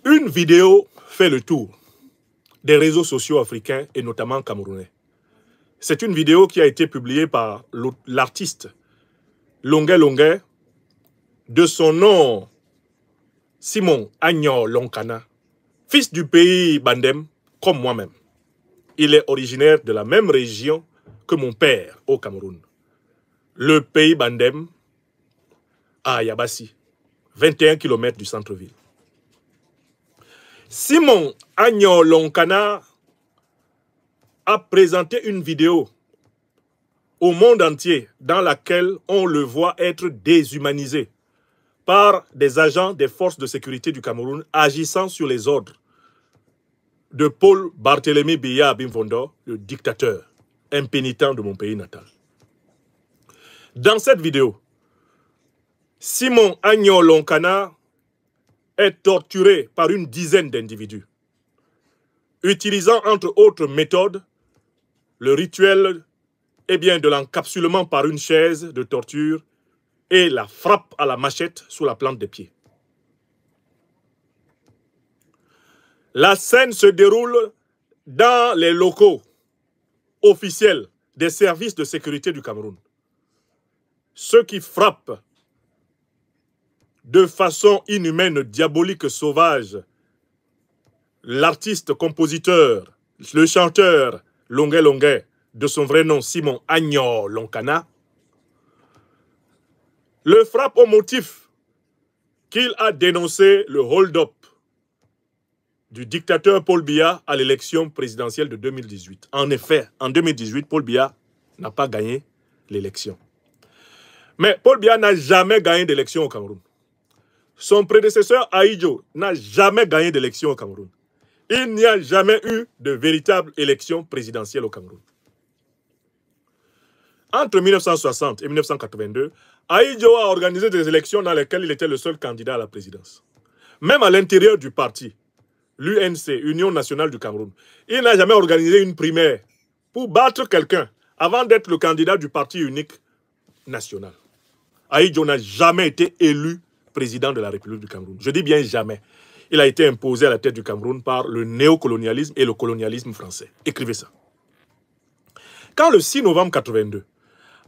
Une vidéo fait le tour des réseaux sociaux africains et notamment camerounais. C'est une vidéo qui a été publiée par l'artiste Longuet Longuet, de son nom Simon Agnon Lonkana, fils du pays Bandem, comme moi-même. Il est originaire de la même région que mon père au Cameroun. Le pays Bandem, à Yabassi, 21 km du centre-ville. Simon Agnon Lonkana a présenté une vidéo au monde entier dans laquelle on le voit être déshumanisé par des agents des forces de sécurité du Cameroun agissant sur les ordres de Paul Barthélémy Biya Abimfondo, le dictateur impénitent de mon pays natal. Dans cette vidéo, Simon Agnon Lonkana est torturé par une dizaine d'individus, utilisant entre autres méthodes le rituel de l'encapsulement par une chaise de torture et la frappe à la machette sous la plante des pieds. La scène se déroule dans les locaux officiels des services de sécurité du Cameroun. Ceux qui frappent de façon inhumaine, diabolique, sauvage, l'artiste, compositeur, le chanteur Longuet Longuet, de son vrai nom Simon Agnon Lonkana, le frappe au motif qu'il a dénoncé le hold-up du dictateur Paul Biya à l'élection présidentielle de 2018. En effet, en 2018, Paul Biya n'a pas gagné l'élection. Mais Paul Biya n'a jamais gagné d'élection au Cameroun. Son prédécesseur Ahidjo n'a jamais gagné d'élection au Cameroun. Il n'y a jamais eu de véritable élection présidentielle au Cameroun. Entre 1960 et 1982, Ahidjo a organisé des élections dans lesquelles il était le seul candidat à la présidence. Même à l'intérieur du parti, l'UNC, Union nationale du Cameroun, il n'a jamais organisé une primaire pour battre quelqu'un avant d'être le candidat du parti unique national. Ahidjo n'a jamais été élu président de la République du Cameroun. Je dis bien jamais. Il a été imposé à la tête du Cameroun par le néocolonialisme et le colonialisme français. Écrivez ça. Quand le 6 novembre 1982,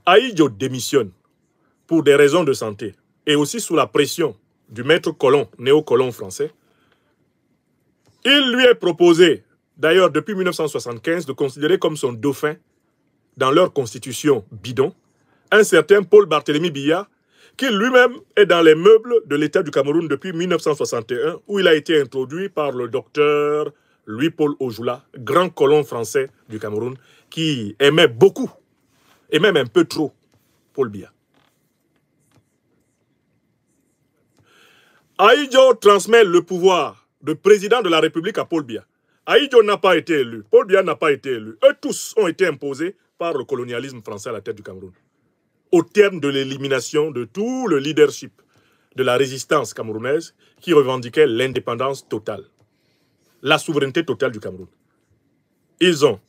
Ahidjo démissionne pour des raisons de santé et aussi sous la pression du maître colon, néocolon français, il lui est proposé, d'ailleurs depuis 1975, de considérer comme son dauphin, dans leur constitution bidon, un certain Paul Barthélémy Biya, qui lui-même est dans les meubles de l'État du Cameroun depuis 1961, où il a été introduit par le docteur Louis-Paul Ojoula, grand colon français du Cameroun, qui aimait beaucoup, et même un peu trop, Paul Biya. Ahidjo transmet le pouvoir de président de la République à Paul Biya. Ahidjo n'a pas été élu, Paul Biya n'a pas été élu. Eux tous ont été imposés par le colonialisme français à la tête du Cameroun, au terme de l'élimination de tout le leadership de la résistance camerounaise qui revendiquait l'indépendance totale, la souveraineté totale du Cameroun. Ils ont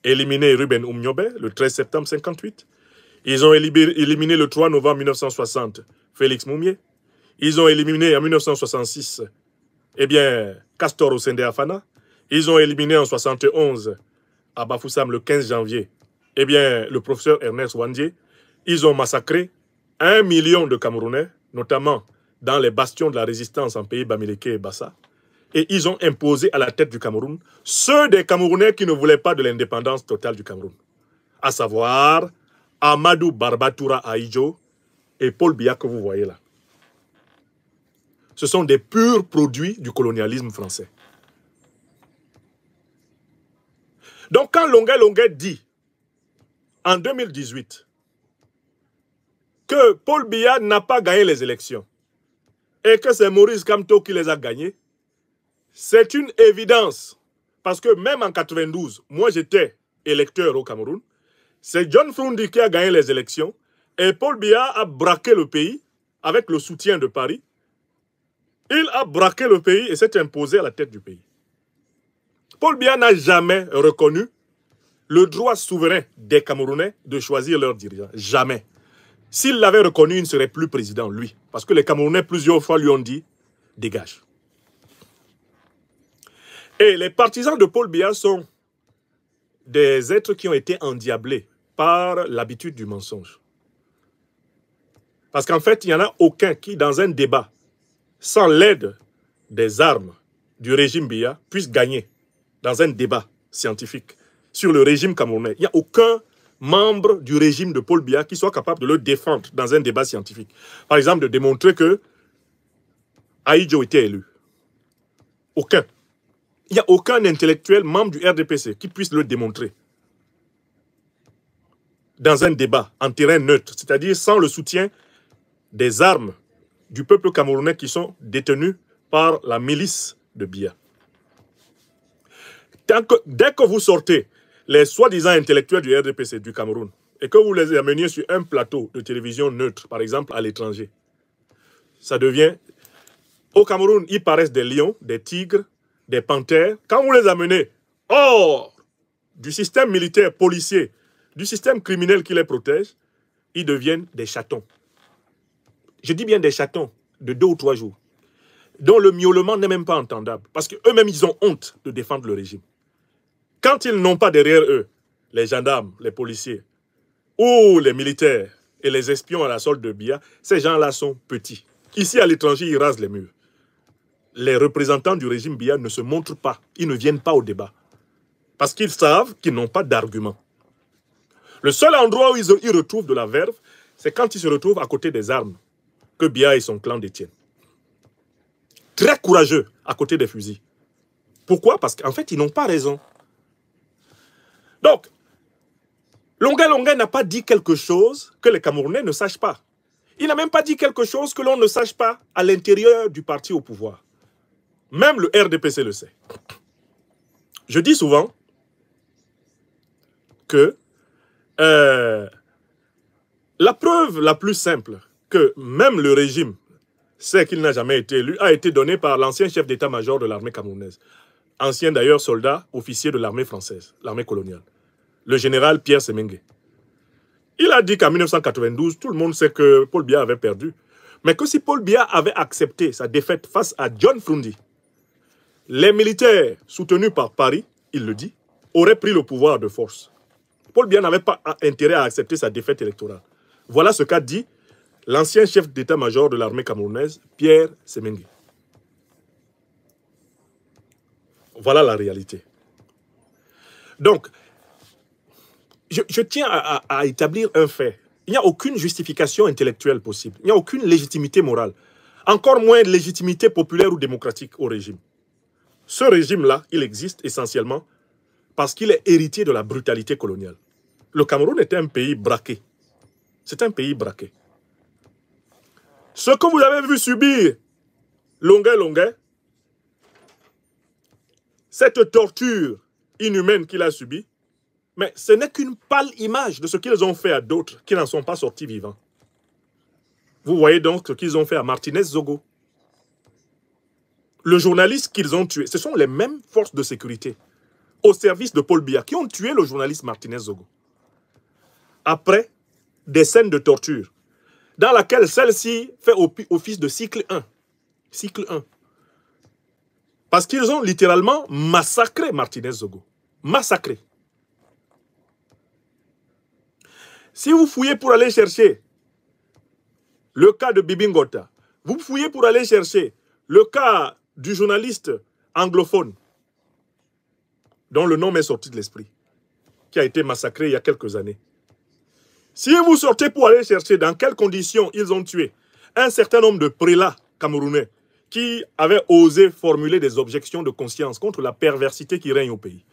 éliminé Ruben Oumniobé le 13 septembre 1958. Ils ont éliminé le 3 novembre 1960 Félix Moumié. Ils ont éliminé en 1966 Castor Osende Afana. Ils ont éliminé en 1971 à Bafoussam le 15 janvier le professeur Ernest Wandié. Ils ont massacré 1 million de Camerounais, notamment dans les bastions de la résistance en pays Bamileke et Bassa. Et ils ont imposé à la tête du Cameroun ceux des Camerounais qui ne voulaient pas de l'indépendance totale du Cameroun, à savoir Amadou Barbatoura Ahidjo et Paul Biya que vous voyez là. Ce sont des purs produits du colonialisme français. Donc quand Longuet Longuet dit, en 2018, que Paul Biya n'a pas gagné les élections et que c'est Maurice Kamto qui les a gagnées, c'est une évidence. Parce que même en 1992, moi j'étais électeur au Cameroun, c'est John Froundi qui a gagné les élections et Paul Biya a braqué le pays avec le soutien de Paris. Il a braqué le pays et s'est imposé à la tête du pays. Paul Biya n'a jamais reconnu le droit souverain des Camerounais de choisir leurs dirigeants. Jamais. S'il l'avait reconnu, il ne serait plus président, lui. Parce que les Camerounais, plusieurs fois, lui ont dit « dégage ». Et les partisans de Paul Biya sont des êtres qui ont été endiablés par l'habitude du mensonge. Parce qu'en fait, il n'y en a aucun qui, dans un débat, sans l'aide des armes du régime Biya, puisse gagner dans un débat scientifique sur le régime camerounais. Il n'y a aucun membre du régime de Paul Biya qui soit capable de le défendre dans un débat scientifique. Par exemple, de démontrer que Ahidjo était élu. Aucun. Il n'y a aucun intellectuel membre du RDPC qui puisse le démontrer dans un débat en terrain neutre, c'est-à-dire sans le soutien des armes du peuple camerounais qui sont détenues par la milice de Biya. Dès que vous sortez les soi-disant intellectuels du RDPC du Cameroun et que vous les ameniez sur un plateau de télévision neutre, par exemple à l'étranger, ça devient... Au Cameroun, ils paraissent des lions, des tigres, des panthères. Quand vous les amenez hors du système militaire, policier, du système criminel qui les protège, ils deviennent des chatons. Je dis bien des chatons de 2 ou 3 jours, dont le miaulement n'est même pas entendable, parce qu'eux-mêmes, ils ont honte de défendre le régime. Quand ils n'ont pas derrière eux les gendarmes, les policiers, ou les militaires et les espions à la solde de Biya, ces gens-là sont petits. Ici, à l'étranger, ils rasent les murs. Les représentants du régime Biya ne se montrent pas, ils ne viennent pas au débat, parce qu'ils savent qu'ils n'ont pas d'argument. Le seul endroit où ils retrouvent de la verve, c'est quand ils se retrouvent à côté des armes que Biya et son clan détiennent. Très courageux à côté des fusils. Pourquoi? Parce qu'en fait, ils n'ont pas raison. Donc, Longuet Longuet n'a pas dit quelque chose que les Camerounais ne sachent pas. Il n'a même pas dit quelque chose que l'on ne sache pas à l'intérieur du parti au pouvoir. Même le RDPC le sait. Je dis souvent que la preuve la plus simple que même le régime sait qu'il n'a jamais été élu a été donnée par l'ancien chef d'état-major de l'armée camerounaise, ancien d'ailleurs soldat, officier de l'armée française, l'armée coloniale, le général Pierre Semengue. Il a dit qu'en 1992, tout le monde sait que Paul Biya avait perdu, mais que si Paul Biya avait accepté sa défaite face à John Frundi, les militaires soutenus par Paris, il le dit, auraient pris le pouvoir de force. Paul Biya n'avait pas intérêt à accepter sa défaite électorale. Voilà ce qu'a dit l'ancien chef d'état-major de l'armée camerounaise, Pierre Semengue. Voilà la réalité. Donc, je tiens à établir un fait. Il n'y a aucune justification intellectuelle possible. Il n'y a aucune légitimité morale. Encore moins de légitimité populaire ou démocratique au régime. Ce régime-là, il existe essentiellement parce qu'il est héritier de la brutalité coloniale. Le Cameroun était un pays braqué. C'est un pays braqué. Ce que vous avez vu subir, Longuet Longuet, cette torture inhumaine qu'il a subie, mais ce n'est qu'une pâle image de ce qu'ils ont fait à d'autres qui n'en sont pas sortis vivants. Vous voyez donc ce qu'ils ont fait à Martinez Zogo. Le journaliste qu'ils ont tué, ce sont les mêmes forces de sécurité au service de Paul Biya qui ont tué le journaliste Martinez Zogo. Après des scènes de torture, dans laquelle celle-ci fait office de cycle 1. Cycle 1. Parce qu'ils ont littéralement massacré Martinez Zogo. Massacré. Si vous fouillez pour aller chercher le cas de Bibi Ngota, vous fouillez pour aller chercher le cas du journaliste anglophone, dont le nom m'est sorti de l'esprit, qui a été massacré il y a quelques années. Si vous sortez pour aller chercher dans quelles conditions ils ont tué un certain nombre de prélats camerounais qui avaient osé formuler des objections de conscience contre la perversité qui règne au pays,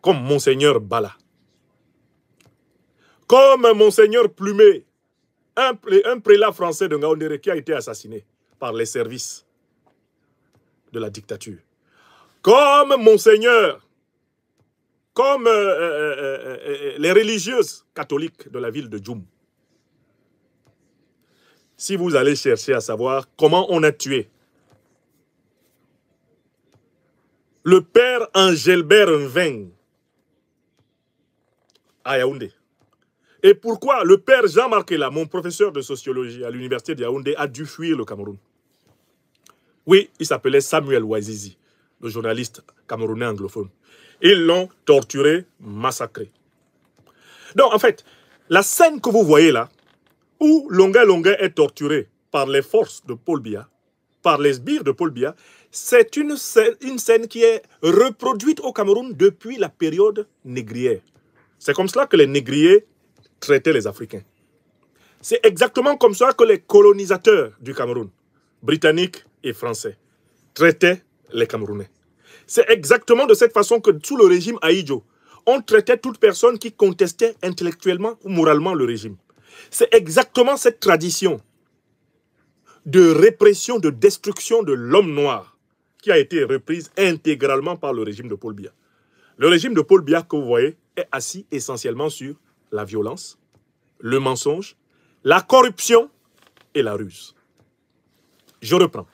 comme Monseigneur Bala, comme Monseigneur Plumet, un prélat français de Ngaoundéré qui a été assassiné par les services de la dictature, comme Monseigneur, comme les religieuses catholiques de la ville de Djoum. Si vous allez chercher à savoir comment on a tué le père Angelbert Nveng à Yaoundé, et pourquoi le père Jean-Marc Ela, mon professeur de sociologie à l'université de Yaoundé, a dû fuir le Cameroun. Oui, il s'appelait Samuel Ouazizi. le journaliste camerounais anglophone. Ils l'ont torturé, massacré. Donc, en fait, la scène que vous voyez là, où Longuet Longuet est torturé par les forces de Paul Biya, par les sbires de Paul Biya, c'est une scène qui est reproduite au Cameroun depuis la période négrière. C'est comme cela que les négriers traitaient les Africains. C'est exactement comme ça que les colonisateurs du Cameroun, britanniques et français, traitaient les Camerounais. C'est exactement de cette façon que sous le régime Ahidjo, on traitait toute personne qui contestait intellectuellement ou moralement le régime. C'est exactement cette tradition de répression, de destruction de l'homme noir qui a été reprise intégralement par le régime de Paul Biya. Le régime de Paul Biya que vous voyez est assis essentiellement sur la violence, le mensonge, la corruption et la ruse. Je reprends.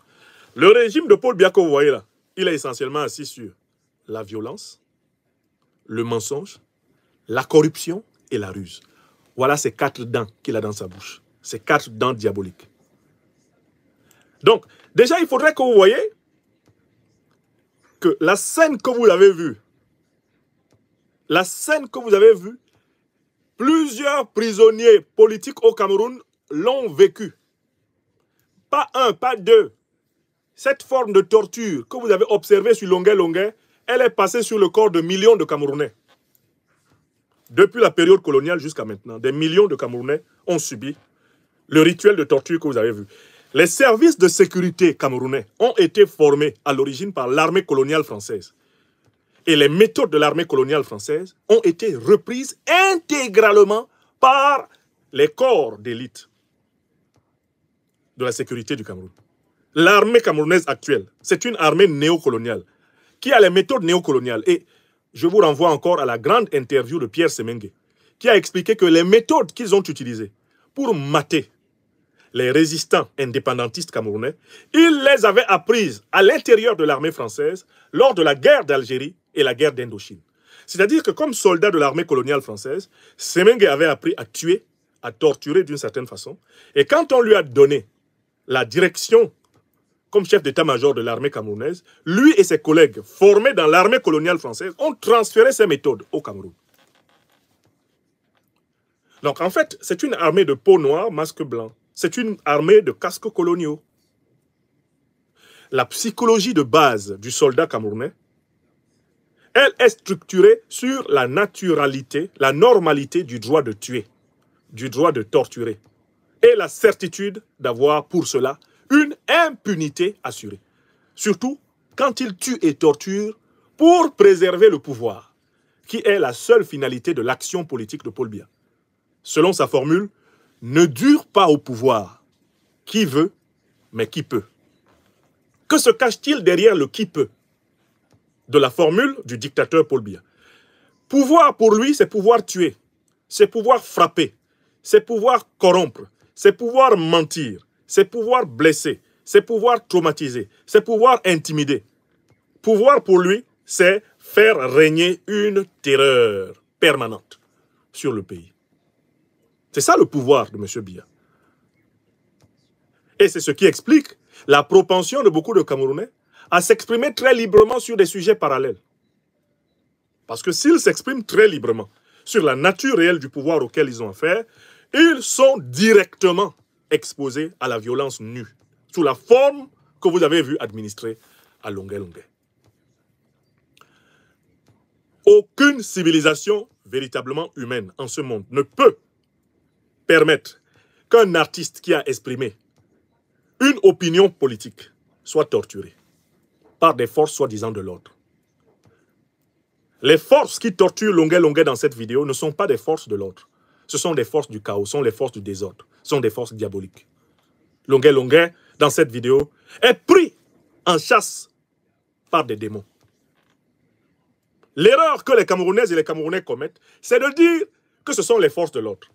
Le régime de Paul Biya que vous voyez là, il est essentiellement assis sur la violence, le mensonge, la corruption et la ruse. Voilà ces 4 dents qu'il a dans sa bouche. Ces 4 dents diaboliques. Donc, déjà, il faudrait que vous voyez que la scène que vous avez vue, plusieurs prisonniers politiques au Cameroun l'ont vécu. Pas un, pas deux. Cette forme de torture que vous avez observée sur Longuet Longuet, elle est passée sur le corps de millions de Camerounais. Depuis la période coloniale jusqu'à maintenant, des millions de Camerounais ont subi le rituel de torture que vous avez vu. Les services de sécurité camerounais ont été formés à l'origine par l'armée coloniale française. Et les méthodes de l'armée coloniale française ont été reprises intégralement par les corps d'élite de la sécurité du Cameroun. L'armée camerounaise actuelle, c'est une armée néocoloniale qui a les méthodes néocoloniales. Et je vous renvoie encore à la grande interview de Pierre Semengue, qui a expliqué que les méthodes qu'ils ont utilisées pour mater les résistants indépendantistes camerounais, ils les avaient apprises à l'intérieur de l'armée française lors de la guerre d'Algérie et la guerre d'Indochine. C'est-à-dire que comme soldat de l'armée coloniale française, Semengue avait appris à tuer, à torturer d'une certaine façon. Et quand on lui a donné la direction comme chef d'état-major de l'armée camerounaise, lui et ses collègues formés dans l'armée coloniale française ont transféré ces méthodes au Cameroun. Donc en fait, c'est une armée de peau noire, masque blanc. C'est une armée de casques coloniaux. La psychologie de base du soldat camerounais, elle est structurée sur la naturalité, la normalité du droit de tuer, du droit de torturer et la certitude d'avoir pour cela une impunité assurée. Surtout quand il tue et torture pour préserver le pouvoir, qui est la seule finalité de l'action politique de Paul Biya. Selon sa formule, ne dure pas au pouvoir qui veut, mais qui peut. Que se cache-t-il derrière le qui peut de la formule du dictateur Paul Biya? Pouvoir pour lui, c'est pouvoir tuer, c'est pouvoir frapper, c'est pouvoir corrompre, c'est pouvoir mentir, c'est pouvoir blesser, c'est pouvoir traumatiser, c'est pouvoir intimider. Pouvoir pour lui, c'est faire régner une terreur permanente sur le pays. C'est ça le pouvoir de M. Biya. Et c'est ce qui explique la propension de beaucoup de Camerounais à s'exprimer très librement sur des sujets parallèles. Parce que s'ils s'expriment très librement sur la nature réelle du pouvoir auquel ils ont affaire, ils sont directement exposés à la violence nue, sous la forme que vous avez vu administrer à Longuet Longuet. Aucune civilisation véritablement humaine en ce monde ne peut permettre qu'un artiste qui a exprimé une opinion politique soit torturé par des forces soi-disant de l'ordre. Les forces qui torturent Longuet Longuet dans cette vidéo ne sont pas des forces de l'ordre. Ce sont des forces du chaos, ce sont les forces du désordre, ce sont des forces diaboliques. Longuet Longuet, dans cette vidéo, est pris en chasse par des démons. L'erreur que les Camerounaises et les Camerounais commettent, c'est de dire que ce sont les forces de l'ordre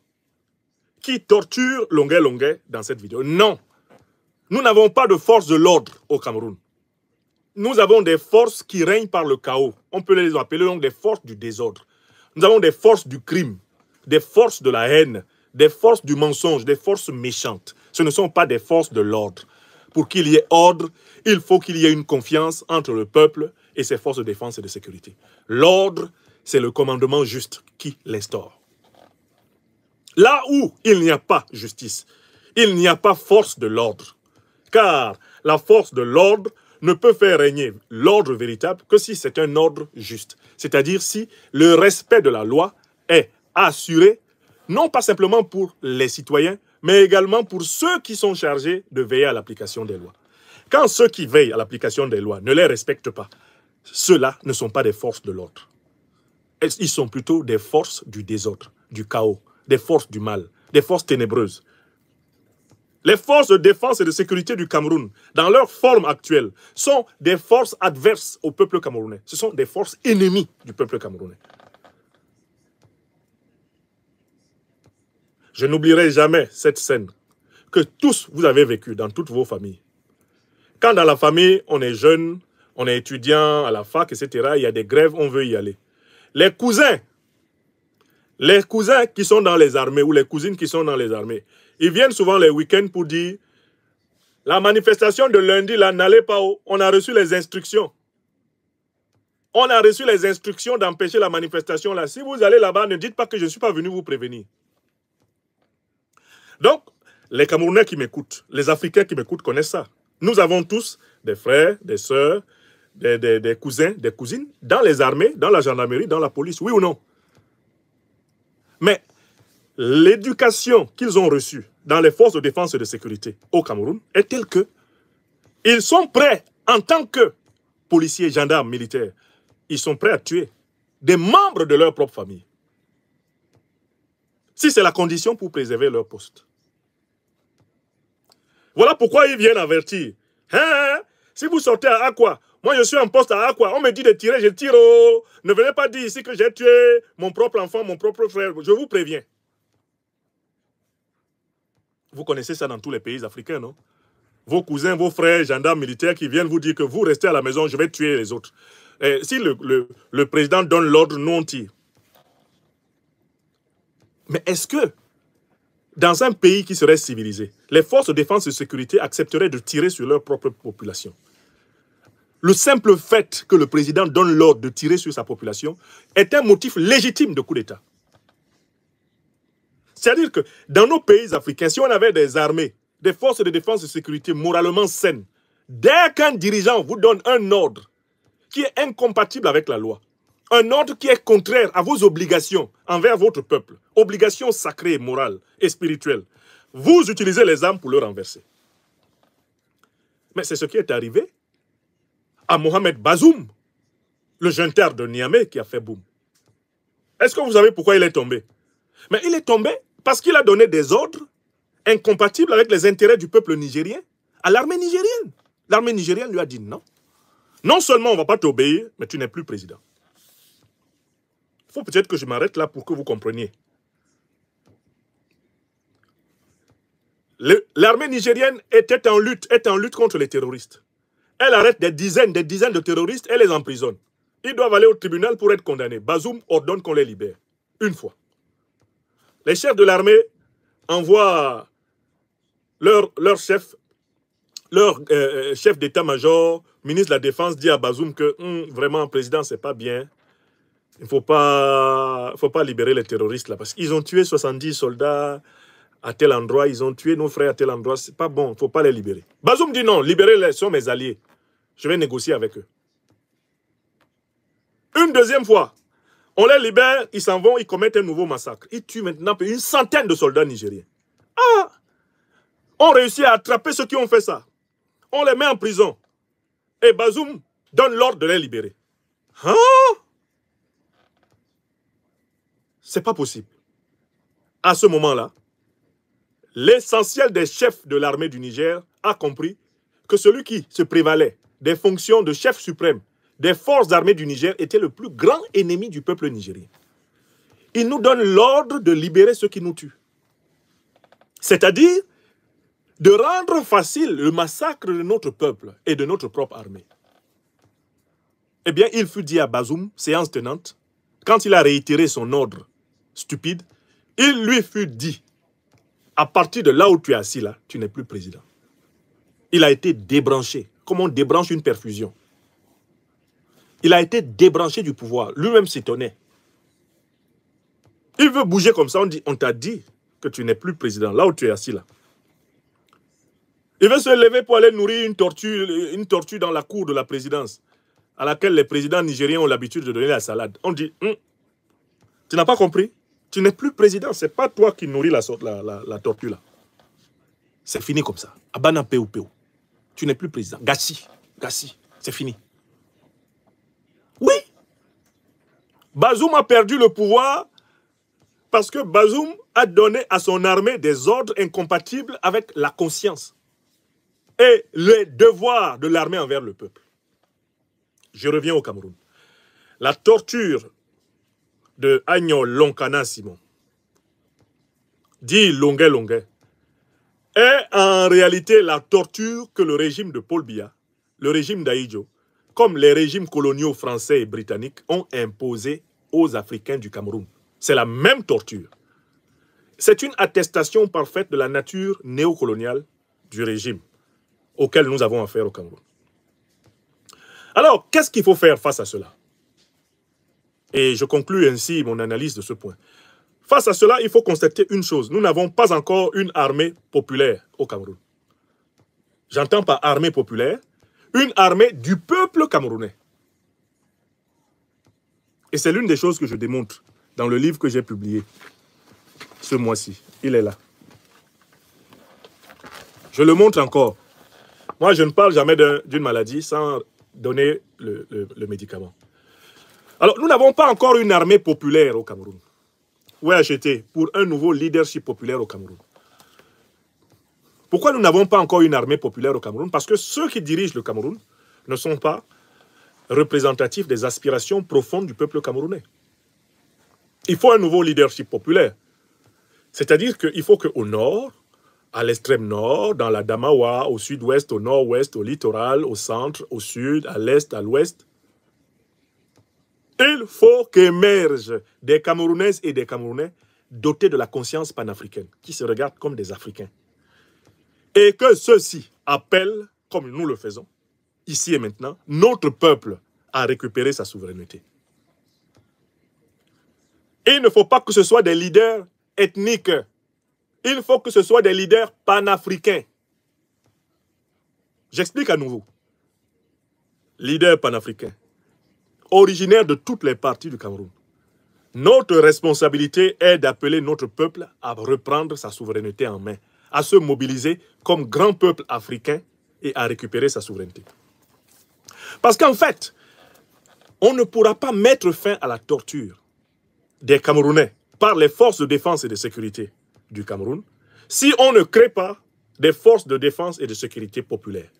qui torturent Longuet Longuet dans cette vidéo. Non, nous n'avons pas de forces de l'ordre au Cameroun. Nous avons des forces qui règnent par le chaos. On peut les appeler donc des forces du désordre. Nous avons des forces du crime, des forces de la haine, des forces du mensonge, des forces méchantes. Ce ne sont pas des forces de l'ordre. pour qu'il y ait ordre, il faut qu'il y ait une confiance entre le peuple et ses forces de défense et de sécurité. L'ordre, c'est le commandement juste qui l'instaure. Là où il n'y a pas justice, il n'y a pas force de l'ordre. Car la force de l'ordre ne peut faire régner l'ordre véritable que si c'est un ordre juste. C'est-à-dire si le respect de la loi est assuré, non pas simplement pour les citoyens, mais également pour ceux qui sont chargés de veiller à l'application des lois. Quand ceux qui veillent à l'application des lois ne les respectent pas, ceux-là ne sont pas des forces de l'ordre. Ils sont plutôt des forces du désordre, du chaos, des forces du mal, des forces ténébreuses. Les forces de défense et de sécurité du Cameroun, dans leur forme actuelle, sont des forces adverses au peuple camerounais. Ce sont des forces ennemies du peuple camerounais. Je n'oublierai jamais cette scène que tous vous avez vécue dans toutes vos familles. Quand dans la famille, on est jeune, on est étudiant à la fac, etc., il y a des grèves, on veut y aller. Les cousins qui sont dans les armées ou les cousines qui sont dans les armées, ils viennent souvent les week-ends pour dire « La manifestation de lundi, là, n'allez pas où on a reçu les instructions. On a reçu les instructions d'empêcher la manifestation là. Si vous allez là-bas, ne dites pas que je ne suis pas venu vous prévenir. » Donc, les Camerounais qui m'écoutent, les Africains qui m'écoutent connaissent ça. Nous avons tous des frères, des sœurs, des cousins, des cousines dans les armées, dans la gendarmerie, dans la police, oui ou non? Mais l'éducation qu'ils ont reçue dans les forces de défense et de sécurité au Cameroun est telle que ils sont prêts, en tant que policiers, gendarmes, militaires, ils sont prêts à tuer des membres de leur propre famille. Si c'est la condition pour préserver leur poste. Voilà pourquoi ils viennent avertir. Hein? Si vous sortez à Akwa, moi je suis en poste à Akwa, on me dit de tirer, je tire. Oh. Ne venez pas dire ici que j'ai tué mon propre enfant, mon propre frère. Je vous préviens. Vous connaissez ça dans tous les pays africains, non? Vos cousins, vos frères, gendarmes, militaires qui viennent vous dire que vous restez à la maison, je vais tuer les autres. Et si le président donne l'ordre, nous on tire. Mais est-ce que, dans un pays qui serait civilisé, les forces de défense et de sécurité accepteraient de tirer sur leur propre population? Le simple fait que le président donne l'ordre de tirer sur sa population est un motif légitime de coup d'État. C'est-à-dire que dans nos pays africains, si on avait des armées, des forces de défense et de sécurité moralement saines, dès qu'un dirigeant vous donne un ordre qui est incompatible avec la loi, un ordre qui est contraire à vos obligations envers votre peuple, obligations sacrées, morales et spirituelles, vous utilisez les armes pour le renverser. Mais c'est ce qui est arrivé à Mohamed Bazoum, le junteur de Niamey qui a fait boum. Est-ce que vous savez pourquoi il est tombé? Mais il est tombé parce qu'il a donné des ordres incompatibles avec les intérêts du peuple nigérien à l'armée nigérienne. L'armée nigérienne lui a dit non. Non seulement on ne va pas t'obéir, mais tu n'es plus président. Il faut peut-être que je m'arrête là pour que vous compreniez. L'armée nigérienne était en lutte contre les terroristes. Elle arrête des dizaines de terroristes et les emprisonne. Ils doivent aller au tribunal pour être condamnés. Bazoum ordonne qu'on les libère. Une fois. Les chefs de l'armée envoient leur chef d'état-major, ministre de la Défense, dit à Bazoum que vraiment, président, c'est pas bien. Il ne faut pas libérer les terroristes là. Parce qu'ils ont tué 70 soldats à tel endroit, ils ont tué nos frères à tel endroit. C'est pas bon, il ne faut pas les libérer. Bazoum dit non, libérez-les, sont mes alliés. Je vais négocier avec eux. Une deuxième fois, on les libère, ils s'en vont, ils commettent un nouveau massacre. Ils tuent maintenant une centaine de soldats nigériens. Ah! On réussit à attraper ceux qui ont fait ça. On les met en prison. Et Bazoum donne l'ordre de les libérer. Hein? C'est pas possible. À ce moment-là, l'essentiel des chefs de l'armée du Niger a compris que celui qui se prévalait des fonctions de chef suprême des forces armées du Niger était le plus grand ennemi du peuple nigérien. Il nous donne l'ordre de libérer ceux qui nous tuent. C'est-à-dire de rendre facile le massacre de notre peuple et de notre propre armée. Eh bien, il fut dit à Bazoum, séance tenante, quand il a réitéré son ordre stupide, il lui fut dit, à partir de là où tu es assis là, tu n'es plus président. Il a été débranché, comme on débranche une perfusion. Il a été débranché du pouvoir. Lui-même s'étonnait. Il veut bouger comme ça, on t'a dit que tu n'es plus président, là où tu es assis là. Il veut se lever pour aller nourrir une tortue dans la cour de la présidence, à laquelle les présidents nigériens ont l'habitude de donner la salade. On dit, tu n'as pas compris? Tu n'es plus président, ce n'est pas toi qui nourris la tortue là. C'est fini comme ça. Abana peu. Tu n'es plus président. Gassi, c'est fini. Oui. Bazoum a perdu le pouvoir parce que Bazoum a donné à son armée des ordres incompatibles avec la conscience et les devoirs de l'armée envers le peuple. Je reviens au Cameroun. La torture de Agno Lonkana Simon, dit Longuet, est en réalité la torture que le régime de Paul Biya, le régime d'Aïdjo, comme les régimes coloniaux français et britanniques ont imposé aux Africains du Cameroun. C'est la même torture. C'est une attestation parfaite de la nature néocoloniale du régime auquel nous avons affaire au Cameroun. Alors, qu'est-ce qu'il faut faire face à cela? Et je conclus ainsi mon analyse de ce point. Face à cela, il faut constater une chose. Nous n'avons pas encore une armée populaire au Cameroun. J'entends par armée populaire, une armée du peuple camerounais. Et c'est l'une des choses que je démontre dans le livre que j'ai publié ce mois-ci. Il est là. Je le montre encore. Moi, je ne parle jamais d'une maladie sans donner le médicament. Alors, nous n'avons pas encore une armée populaire au Cameroun. Où est acheté pour un nouveau leadership populaire au Cameroun? Pourquoi nous n'avons pas encore une armée populaire au Cameroun? Parce que ceux qui dirigent le Cameroun ne sont pas représentatifs des aspirations profondes du peuple camerounais. Il faut un nouveau leadership populaire. C'est-à-dire qu'il faut qu'au nord, à l'extrême nord, dans la Damawa, au sud-ouest, au nord-ouest, au littoral, au centre, au sud, à l'est, à l'ouest, il faut qu'émergent des Camerounaises et des Camerounais dotés de la conscience panafricaine, qui se regardent comme des Africains. Et que ceux-ci appellent, comme nous le faisons, ici et maintenant, notre peuple à récupérer sa souveraineté. Il ne faut pas que ce soit des leaders ethniques. Il faut que ce soit des leaders panafricains. J'explique à nouveau. Leaders panafricains, originaires de toutes les parties du Cameroun. Notre responsabilité est d'appeler notre peuple à reprendre sa souveraineté en main, à se mobiliser comme grand peuple africain et à récupérer sa souveraineté. Parce qu'en fait, on ne pourra pas mettre fin à la torture des Camerounais par les forces de défense et de sécurité du Cameroun si on ne crée pas des forces de défense et de sécurité populaires.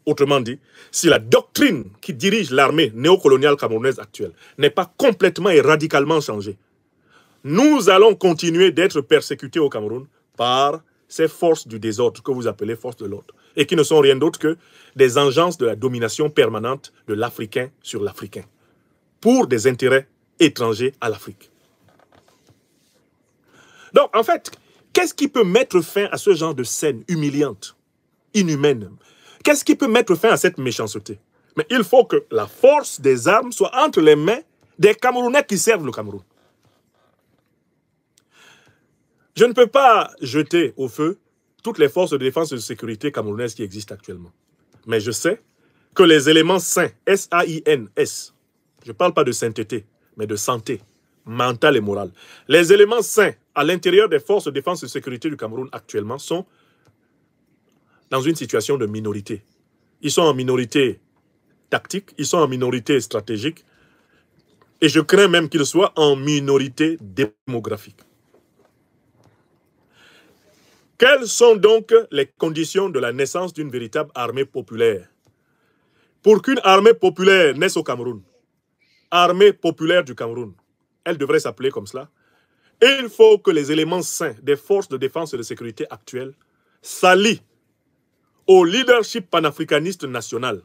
Autrement dit, si la doctrine qui dirige l'armée néocoloniale camerounaise actuelle n'est pas complètement et radicalement changée, nous allons continuer d'être persécutés au Cameroun par ces forces du désordre que vous appelez forces de l'ordre et qui ne sont rien d'autre que des engences de la domination permanente de l'Africain sur l'Africain pour des intérêts étrangers à l'Afrique. Donc, en fait, qu'est-ce qui peut mettre fin à ce genre de scène humiliante, inhumaine? Qu'est-ce qui peut mettre fin à cette méchanceté? Mais il faut que la force des armes soit entre les mains des Camerounais qui servent le Cameroun. Je ne peux pas jeter au feu toutes les forces de défense et de sécurité camerounaises qui existent actuellement. Mais je sais que les éléments sains, S-A-I-N-S, je ne parle pas de sainteté, mais de santé mentale et morale. Les éléments sains à l'intérieur des forces de défense et de sécurité du Cameroun actuellement sont dans une situation de minorité. Ils sont en minorité tactique, ils sont en minorité stratégique, et je crains même qu'ils soient en minorité démographique. Quelles sont donc les conditions de la naissance d'une véritable armée populaire? Pour qu'une armée populaire naisse au Cameroun, armée populaire du Cameroun, elle devrait s'appeler comme cela. Et il faut que les éléments sains des forces de défense et de sécurité actuelles s'allient au leadership panafricaniste national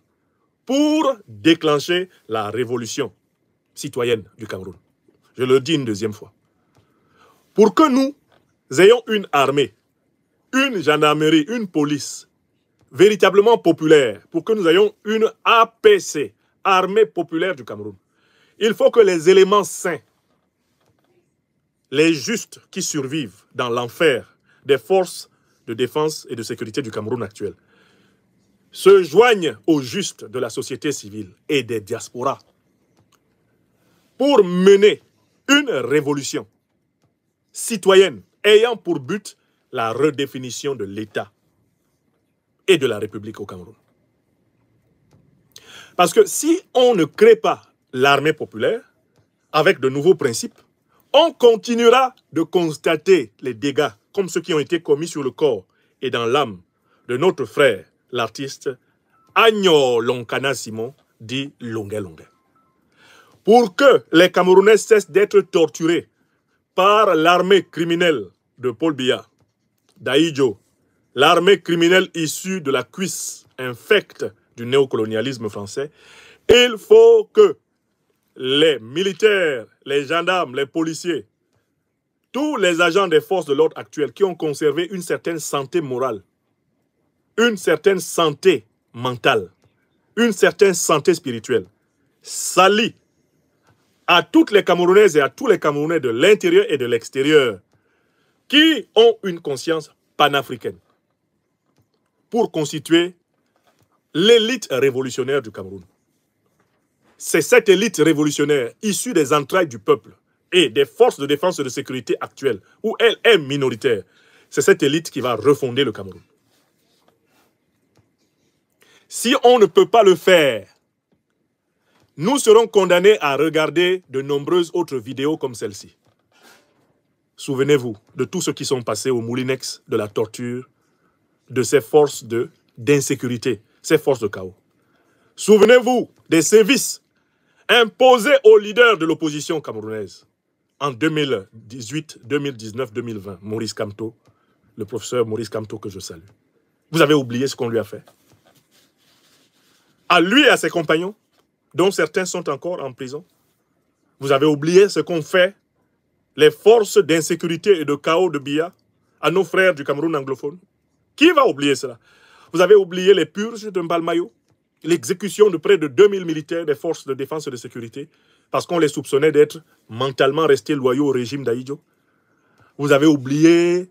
pour déclencher la révolution citoyenne du Cameroun. Je le dis une deuxième fois. Pour que nous ayons une armée, une gendarmerie, une police véritablement populaire, pour que nous ayons une APC, Armée populaire du Cameroun, il faut que les éléments sains, les justes qui survivent dans l'enfer des forces de défense et de sécurité du Cameroun actuel, se joignent aux justes de la société civile et des diasporas pour mener une révolution citoyenne ayant pour but la redéfinition de l'État et de la République au Cameroun. Parce que si on ne crée pas l'armée populaire avec de nouveaux principes, on continuera de constater les dégâts comme ceux qui ont été commis sur le corps et dans l'âme de notre frère, l'artiste Agno Lonkana Simon, dit Longuet Longuet. Pour que les Camerounais cessent d'être torturés par l'armée criminelle de Paul Biya, d'Aïdjo, l'armée criminelle issue de la cuisse infecte du néocolonialisme français, il faut que les militaires, les gendarmes, les policiers, tous les agents des forces de l'ordre actuelles qui ont conservé une certaine santé morale, une certaine santé mentale, une certaine santé spirituelle, s'allient à toutes les Camerounaises et à tous les Camerounais de l'intérieur et de l'extérieur qui ont une conscience panafricaine pour constituer l'élite révolutionnaire du Cameroun. C'est cette élite révolutionnaire issue des entrailles du peuple et des forces de défense et de sécurité actuelles, où elle est minoritaire. C'est cette élite qui va refonder le Cameroun. Si on ne peut pas le faire, nous serons condamnés à regarder de nombreuses autres vidéos comme celle-ci. Souvenez-vous de tous ceux qui sont passés au moulinex de la torture, de ces forces d'insécurité, ces forces de chaos. Souvenez-vous des sévices imposés aux leaders de l'opposition camerounaise en 2018, 2019, 2020. Maurice Kamto, le professeur Maurice Kamto que je salue. Vous avez oublié ce qu'on lui a fait? À lui et à ses compagnons, dont certains sont encore en prison. Vous avez oublié ce qu'ont fait les forces d'insécurité et de chaos de Biya à nos frères du Cameroun anglophone. Qui va oublier cela? Vous avez oublié les purges de Mbalmayo, l'exécution de près de 2000 militaires des forces de défense et de sécurité parce qu'on les soupçonnait d'être mentalement restés loyaux au régime d'Aïdjo. Vous avez oublié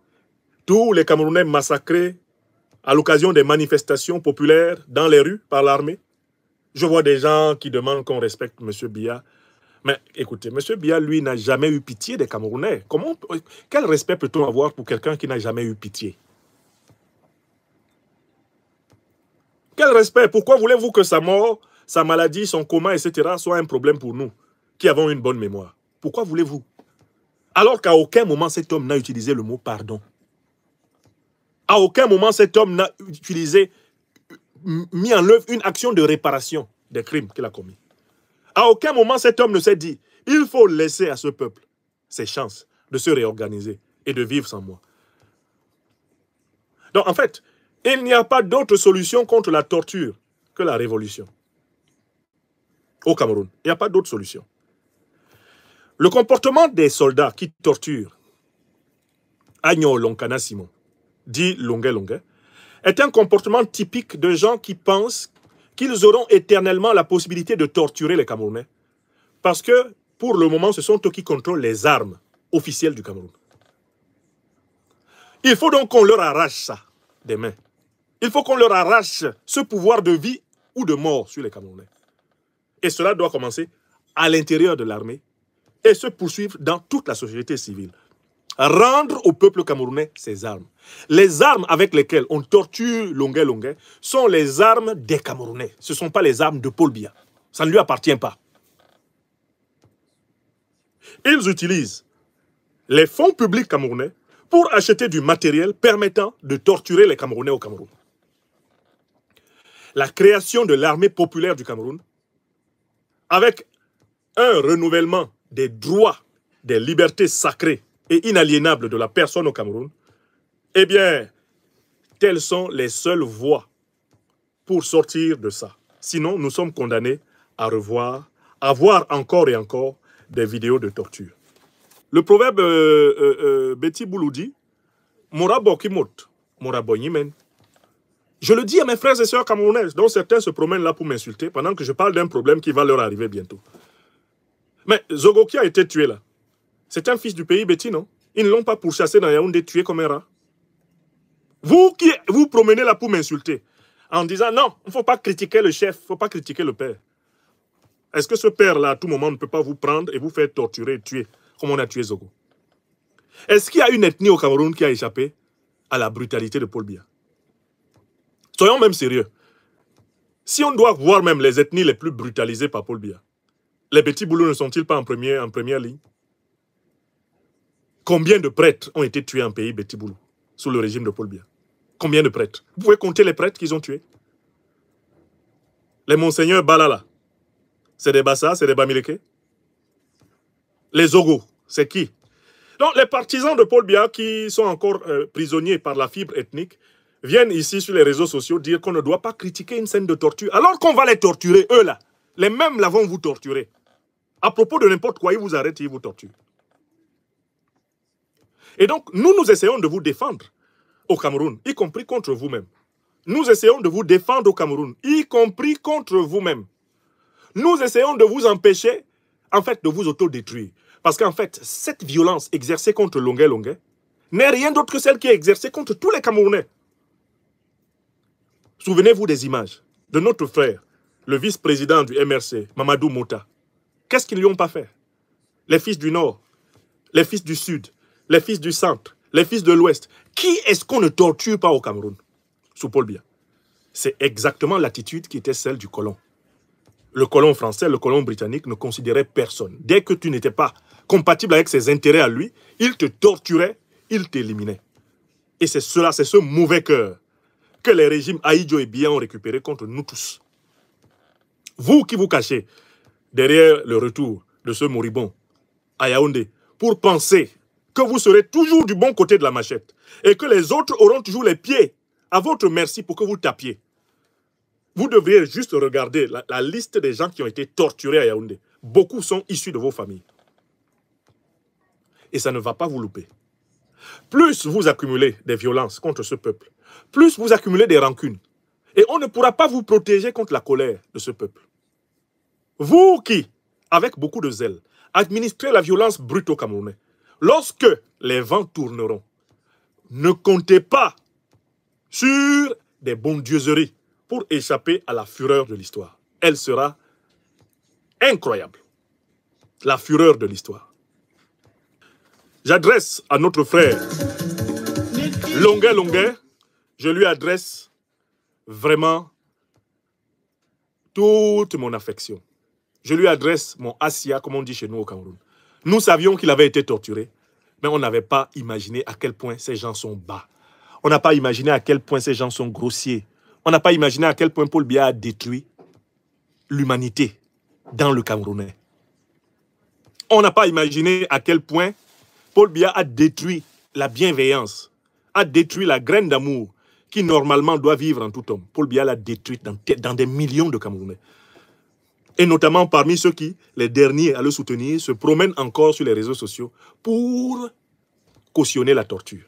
tous les Camerounais massacrés à l'occasion des manifestations populaires dans les rues par l'armée. Je vois des gens qui demandent qu'on respecte M. Biya. Mais écoutez, M. Biya, lui, n'a jamais eu pitié des Camerounais. Quel respect peut-on avoir pour quelqu'un qui n'a jamais eu pitié? Quel respect? Pourquoi voulez-vous que sa mort, sa maladie, son coma, etc. soit un problème pour nous, qui avons une bonne mémoire? Pourquoi voulez-vous? Alors qu'à aucun moment cet homme n'a utilisé le mot pardon. À aucun moment cet homme n'a mis en œuvre une action de réparation des crimes qu'il a commis. À aucun moment cet homme ne s'est dit, il faut laisser à ce peuple ses chances de se réorganiser et de vivre sans moi. Donc en fait, il n'y a pas d'autre solution contre la torture que la révolution. Au Cameroun, il n'y a pas d'autre solution. Le comportement des soldats qui torturent Agno Lonkana Simon, dit Longuet Longuet, est un comportement typique de gens qui pensent qu'ils auront éternellement la possibilité de torturer les Camerounais. Parce que, pour le moment, ce sont eux qui contrôlent les armes officielles du Cameroun. Il faut donc qu'on leur arrache ça des mains. Il faut qu'on leur arrache ce pouvoir de vie ou de mort sur les Camerounais. Et cela doit commencer à l'intérieur de l'armée et se poursuivre dans toute la société civile. Rendre au peuple camerounais ses armes. Les armes avec lesquelles on torture Longuet Longuet sont les armes des Camerounais. Ce ne sont pas les armes de Paul Biya. Ça ne lui appartient pas. Ils utilisent les fonds publics camerounais pour acheter du matériel permettant de torturer les Camerounais au Cameroun. La création de l'armée populaire du Cameroun, avec un renouvellement des droits, des libertés sacrées et inaliénables de la personne au Cameroun, eh bien, telles sont les seules voies pour sortir de ça. Sinon, nous sommes condamnés à voir encore et encore des vidéos de torture. Le proverbe Betty Boulou dit, Mora bokimot, Mora bonyimen. Je le dis à mes frères et sœurs camerounais, dont certains se promènent là pour m'insulter, pendant que je parle d'un problème qui va leur arriver bientôt. Mais Zogo qui a été tué là, c'est un fils du pays Betty, non? Ils ne l'ont pas pourchassé dans Yaoundé, tué comme un rat. Vous qui vous promenez là pour m'insulter, en disant non, il ne faut pas critiquer le chef, il ne faut pas critiquer le père. Est-ce que ce père-là, à tout moment, ne peut pas vous prendre et vous faire torturer et tuer, comme on a tué Zogo? Est-ce qu'il y a une ethnie au Cameroun qui a échappé à la brutalité de Paul Biya? Soyons même sérieux. Si on doit voir même les ethnies les plus brutalisées par Paul Biya, les petits boulots ne sont-ils pas en première ligne? Combien de prêtres ont été tués en pays Betty Boulou sous le régime de Paul Biya? Combien de prêtres? Vous pouvez compter les prêtres qu'ils ont tués? Les monseigneurs Balala, c'est des Bassa, c'est des Bamileke? Les Zogo, c'est qui? Donc les partisans de Paul Biya qui sont encore prisonniers par la fibre ethnique viennent ici sur les réseaux sociaux dire qu'on ne doit pas critiquer une scène de torture, alors qu'on va les torturer, eux là. Les mêmes là vont vous torturer. À propos de n'importe quoi, ils vous arrêtent et ils vous torturent. Et donc, nous essayons de vous défendre au Cameroun, y compris contre vous-même. Nous essayons de vous défendre au Cameroun, y compris contre vous-même. Nous essayons de vous empêcher, en fait, de vous autodétruire. Parce qu'en fait, cette violence exercée contre Longuet Longuet n'est rien d'autre que celle qui est exercée contre tous les Camerounais. Souvenez-vous des images de notre frère, le vice-président du MRC, Mamadou Mouta. Qu'est-ce qu'ils ne lui ont pas fait? Les fils du Nord, les fils du Sud, les fils du Centre, les fils de l'Ouest. Qui est-ce qu'on ne torture pas au Cameroun? Sous Paul Biya. C'est exactement l'attitude qui était celle du colon. Le colon français, le colon britannique ne considérait personne. Dès que tu n'étais pas compatible avec ses intérêts à lui, il te torturait, il t'éliminait. Et c'est cela, c'est ce mauvais cœur que les régimes Ahidjo et Biya ont récupéré contre nous tous. Vous qui vous cachez derrière le retour de ce moribond à Yaoundé pour penser que vous serez toujours du bon côté de la machette et que les autres auront toujours les pieds à votre merci pour que vous tapiez. Vous devriez juste regarder la liste des gens qui ont été torturés à Yaoundé. Beaucoup sont issus de vos familles. Et ça ne va pas vous louper. Plus vous accumulez des violences contre ce peuple, plus vous accumulez des rancunes. Et on ne pourra pas vous protéger contre la colère de ce peuple. Vous qui, avec beaucoup de zèle, administrez la violence brute au Camerounais, lorsque les vents tourneront, ne comptez pas sur des bondieuseries pour échapper à la fureur de l'histoire. Elle sera incroyable. La fureur de l'histoire. J'adresse à notre frère Longuet Longuet, je lui adresse vraiment toute mon affection. Je lui adresse mon Assia, comme on dit chez nous au Cameroun. Nous savions qu'il avait été torturé, mais on n'avait pas imaginé à quel point ces gens sont bas. On n'a pas imaginé à quel point ces gens sont grossiers. On n'a pas imaginé à quel point Paul Biya a détruit l'humanité dans le Camerounais. On n'a pas imaginé à quel point Paul Biya a détruit la bienveillance, a détruit la graine d'amour qui normalement doit vivre en tout homme. Paul Biya l'a détruite dans des millions de Camerounais. Et notamment parmi ceux qui, les derniers à le soutenir, se promènent encore sur les réseaux sociaux pour cautionner la torture.